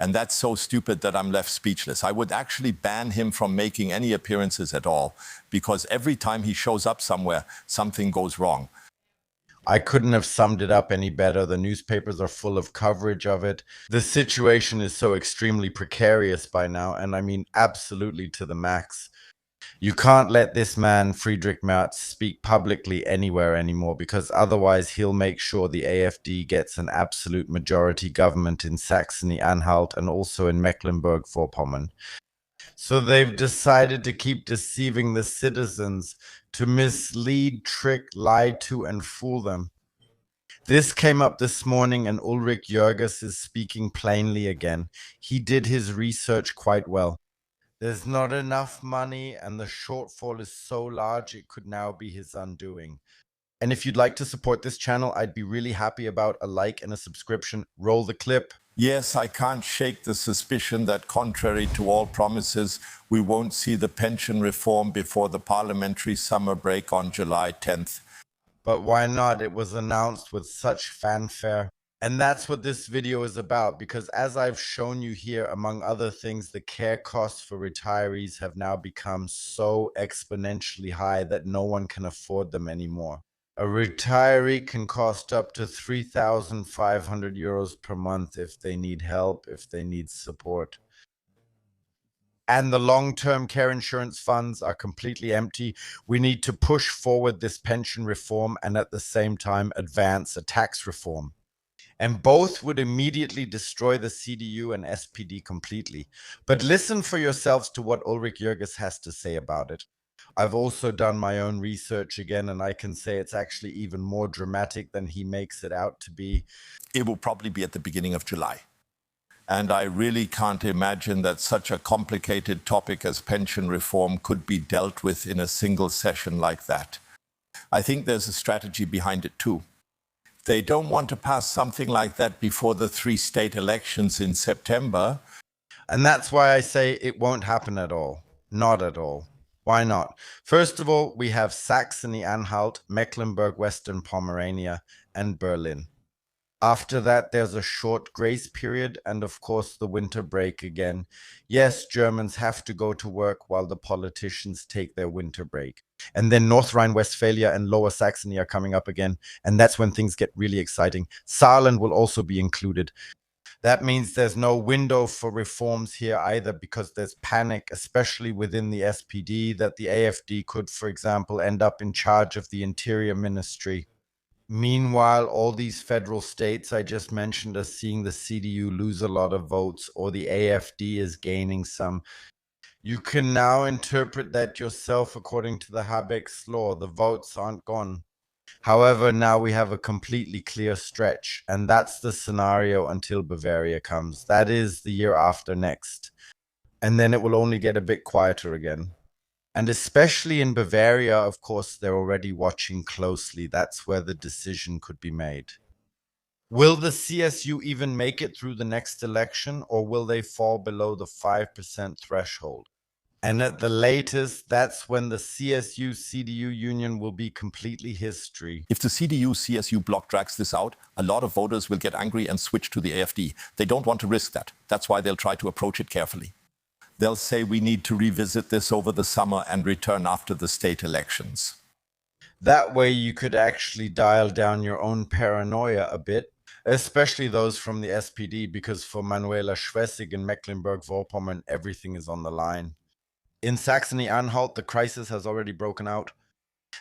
And that's so stupid that I'm left speechless. I would actually ban him from making any appearances at all, because every time he shows up somewhere, something goes wrong. I couldn't have summed it up any better. The newspapers are full of coverage of it. The situation is so extremely precarious by now, and I mean absolutely to the max. You can't let this man, Friedrich Merz, speak publicly anywhere anymore, because otherwise he'll make sure the AfD gets an absolute majority government in Saxony-Anhalt and also in Mecklenburg-Vorpommern. So they've decided to keep deceiving the citizens, to mislead, trick, lie to, and fool them. This came up this morning, and Ulrich Jörges is speaking plainly again. He did his research quite well. There's not enough money, and the shortfall is so large it could now be his undoing. And if you'd like to support this channel, I'd be really happy about a like and a subscription. Roll the clip. Yes, I can't shake the suspicion that, contrary to all promises, we won't see the pension reform before the parliamentary summer break on July 10th. But why not? It was announced with such fanfare. And that's what this video is about, because as I've shown you here, among other things, the care costs for retirees have now become so exponentially high that no one can afford them anymore. A retiree can cost up to 3,500 euros per month if they need help, if they need support. And the long-term care insurance funds are completely empty. We need to push forward this pension reform and at the same time advance a tax reform. And both would immediately destroy the CDU and SPD completely. But listen for yourselves to what Ulrich Jörges has to say about it. I've also done my own research again, and I can say it's actually even more dramatic than he makes it out to be. It will probably be at the beginning of July. And I really can't imagine that such a complicated topic as pension reform could be dealt with in a single session like that. I think there's a strategy behind it too. They don't want to pass something like that before the 3 state elections in September. And that's why I say it won't happen at all. Not at all. Why not? First of all, we have Saxony-Anhalt, Mecklenburg-Western Pomerania, and Berlin. After that, there's a short grace period and, of course, the winter break again. Yes, Germans have to go to work while the politicians take their winter break. And then North Rhine-Westphalia and Lower Saxony are coming up again, and that's when things get really exciting. Saarland will also be included. That means there's no window for reforms here either, because there's panic, especially within the SPD, that the AfD could, for example, end up in charge of the Interior Ministry. Meanwhile, all these federal states I just mentioned are seeing the CDU lose a lot of votes, or the AfD is gaining some. You can now interpret that yourself according to the Habeck's law. The votes aren't gone. However, now we have a completely clear stretch, and that's the scenario until Bavaria comes. That is the year after next. And then it will only get a bit quieter again. And especially in Bavaria, of course, they're already watching closely. That's where the decision could be made. Will the CSU even make it through the next election, or will they fall below the 5% threshold? And at the latest, that's when the CSU-CDU union will be completely history. If the CDU-CSU bloc drags this out, a lot of voters will get angry and switch to the AfD. They don't want to risk that. That's why they'll try to approach it carefully. They'll say we need to revisit this over the summer and return after the state elections. That way you could actually dial down your own paranoia a bit, especially those from the SPD, because for Manuela Schwesig in Mecklenburg-Vorpommern, everything is on the line. In Saxony-Anhalt, the crisis has already broken out.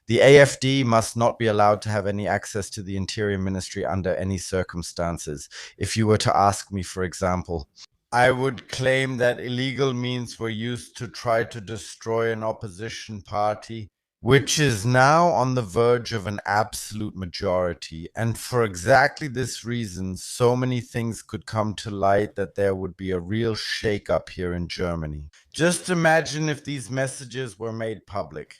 The AfD must not be allowed to have any access to the Interior Ministry under any circumstances. If you were to ask me, for example, I would claim that illegal means were used to try to destroy an opposition party, which is now on the verge of an absolute majority. And for exactly this reason, so many things could come to light that there would be a real shake-up here in Germany. Just imagine if these messages were made public,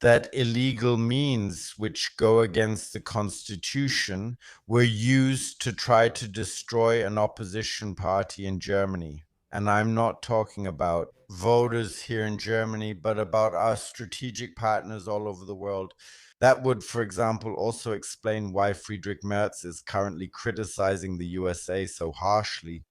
that illegal means which go against the constitution were used to try to destroy an opposition party in Germany. And I'm not talking about voters here in Germany, but about our strategic partners all over the world. That would, for example, also explain why Friedrich Merz is currently criticizing the USA so harshly.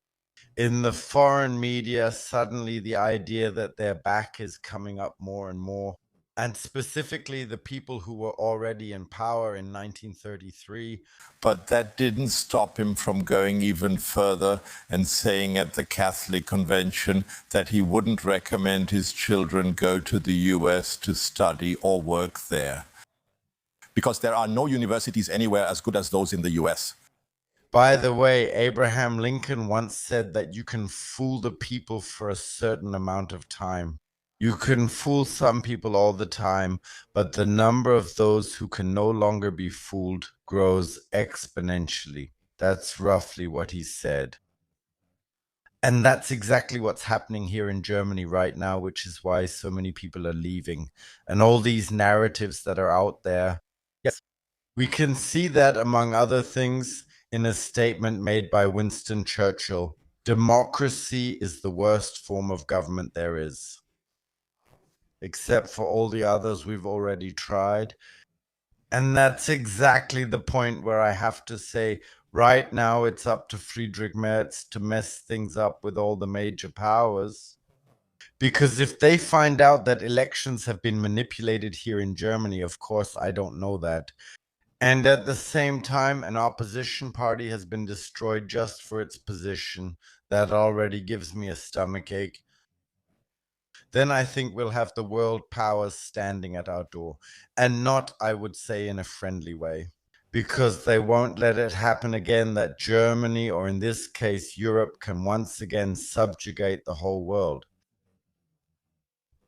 In the foreign media, suddenly the idea that their back is coming up more and more. And specifically the people who were already in power in 1933. But that didn't stop him from going even further and saying at the Catholic Convention that he wouldn't recommend his children go to the US to study or work there. Because there are no universities anywhere as good as those in the US. By the way, Abraham Lincoln once said that you can fool the people for a certain amount of time. You can fool some people all the time, but the number of those who can no longer be fooled grows exponentially. That's roughly what he said. And that's exactly what's happening here in Germany right now, which is why so many people are leaving. And all these narratives that are out there. Yes, we can see that, among other things, in a statement made by Winston Churchill. Democracy is the worst form of government there is. Except for all the others we've already tried. And that's exactly the point where I have to say, right now it's up to Friedrich Merz to mess things up with all the major powers. Because if they find out that elections have been manipulated here in Germany, of course, I don't know that. And at the same time, an opposition party has been destroyed just for its position. That already gives me a stomachache. Then I think we'll have the world powers standing at our door. And not, I would say, in a friendly way. Because they won't let it happen again that Germany, or in this case Europe, can once again subjugate the whole world.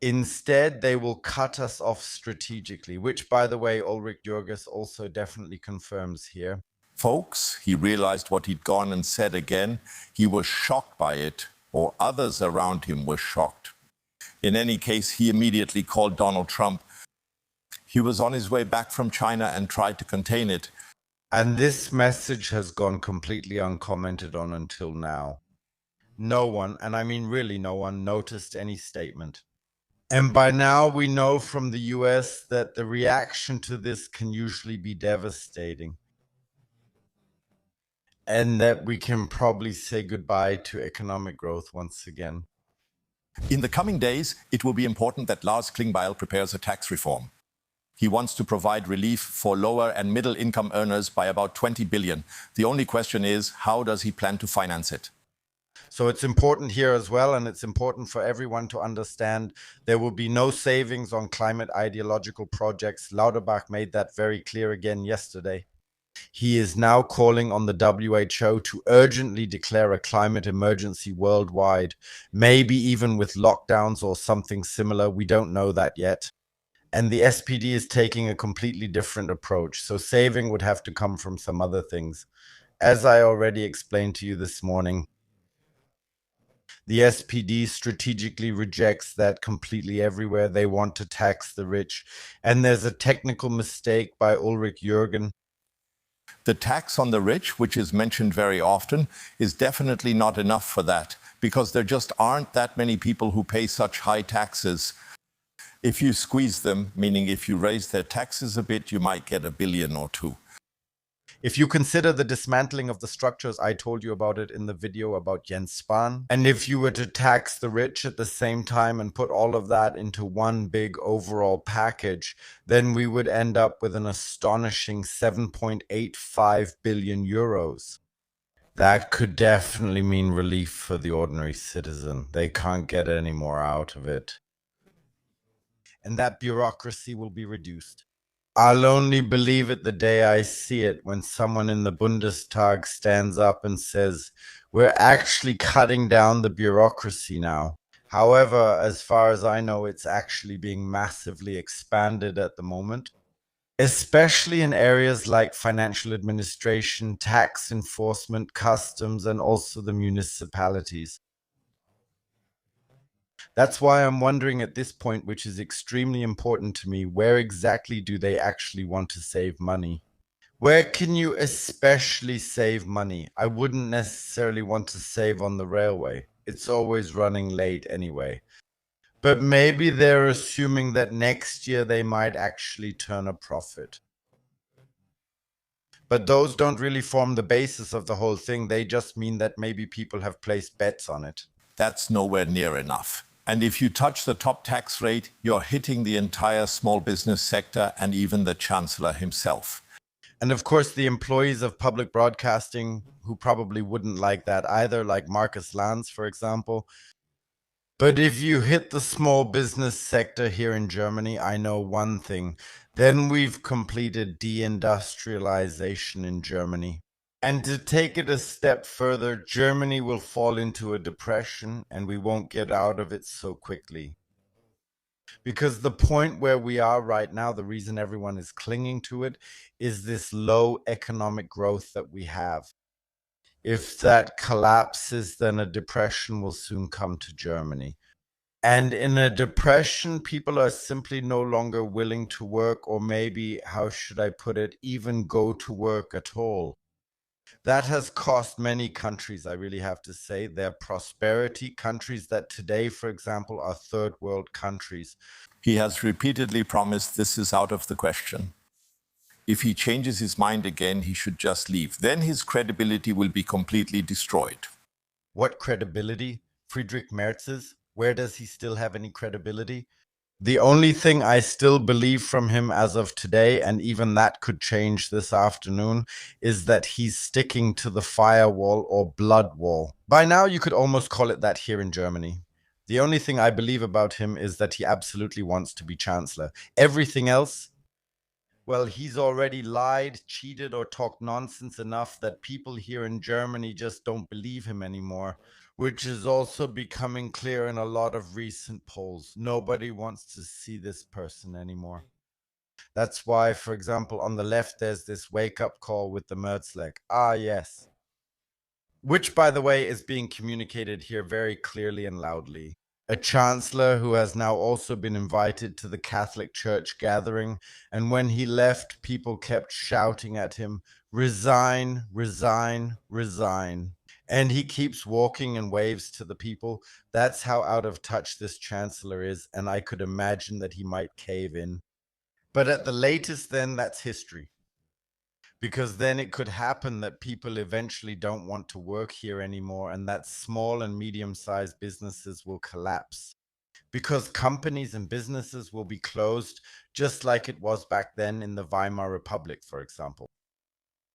Instead, they will cut us off strategically, which, by the way, Ulrich Jörges also definitely confirms here. Folks, he realized what he'd gone and said again. He was shocked by it, or others around him were shocked. In any case, he immediately called Donald Trump. He was on his way back from China and tried to contain it. And this message has gone completely uncommented on until now. No one, and I mean really no one, noticed any statement. And by now we know from the US that the reaction to this can usually be devastating. And that we can probably say goodbye to economic growth once again. In the coming days, it will be important that Lars Klingbeil prepares a tax reform. He wants to provide relief for lower and middle income earners by about 20 billion. The only question is, how does he plan to finance it? So it's important here as well, and it's important for everyone to understand there will be no savings on climate ideological projects. Lauterbach made that very clear again yesterday. He is now calling on the WHO to urgently declare a climate emergency worldwide, maybe even with lockdowns or something similar. We don't know that yet. And the SPD is taking a completely different approach. So saving would have to come from some other things. As I already explained to you this morning, the SPD strategically rejects that completely everywhere. They want to tax the rich. And there's a technical mistake by Ulrich Jürgen. The tax on the rich, which is mentioned very often, is definitely not enough for that, because there just aren't that many people who pay such high taxes. If you squeeze them, meaning if you raise their taxes a bit, you might get 1 billion or 2. If you consider the dismantling of the structures, I told you about it in the video about Jens Spahn. And if you were to tax the rich at the same time and put all of that into one big overall package, then we would end up with an astonishing 7.85 billion euros. That could definitely mean relief for the ordinary citizen. They can't get any more out of it. And that bureaucracy will be reduced. I'll only believe it the day I see it, when someone in the Bundestag stands up and says, we're actually cutting down the bureaucracy now. However, as far as I know, it's actually being massively expanded at the moment, especially in areas like financial administration, tax enforcement, customs, and also the municipalities. That's why I'm wondering at this point, which is extremely important to me, where exactly do they actually want to save money? Where can you especially save money? I wouldn't necessarily want to save on the railway. It's always running late anyway. But maybe they're assuming that next year they might actually turn a profit. But those don't really form the basis of the whole thing. They just mean that maybe people have placed bets on it. That's nowhere near enough. And if you touch the top tax rate, you're hitting the entire small business sector and even the Chancellor himself. And of course, the employees of public broadcasting who probably wouldn't like that either, like Markus Lanz, for example. But if you hit the small business sector here in Germany, I know one thing. Then we've completed deindustrialization in Germany. And to take it a step further, Germany will fall into a depression and we won't get out of it so quickly. Because the point where we are right now, the reason everyone is clinging to it is this low economic growth that we have. If that collapses, then a depression will soon come to Germany. And in a depression, people are simply no longer willing to work, or maybe, how should I put it, even go to work at all. That has cost many countries, I really have to say, their prosperity. Countries that today, for example, are third world countries. He has repeatedly promised this is out of the question. If he changes his mind again, he should just leave. Then his credibility will be completely destroyed. What credibility? Friedrich Merz's? Where does he still have any credibility? The only thing I still believe from him as of today, and even that could change this afternoon, is that he's sticking to the firewall or blood wall. By now, you could almost call it that here in Germany. The only thing I believe about him is that he absolutely wants to be chancellor. Everything else, well, he's already lied, cheated, or talked nonsense enough that people here in Germany just don't believe him anymore, which is also becoming clear in a lot of recent polls. Nobody wants to see this person anymore. That's why, for example, on the left, there's this wake-up call with the Merzleg. Ah, yes. Which, by the way, is being communicated here very clearly and loudly. A chancellor who has now also been invited to the Catholic Church gathering, and when he left, people kept shouting at him, "Resign, resign, resign." And he keeps walking and waves to the people. That's how out of touch this chancellor is, and I could imagine that he might cave in. But at the latest, then, that's history. Because then it could happen that people eventually don't want to work here anymore, and that small and medium-sized businesses will collapse. Because companies and businesses will be closed, just like it was back then in the Weimar Republic, for example.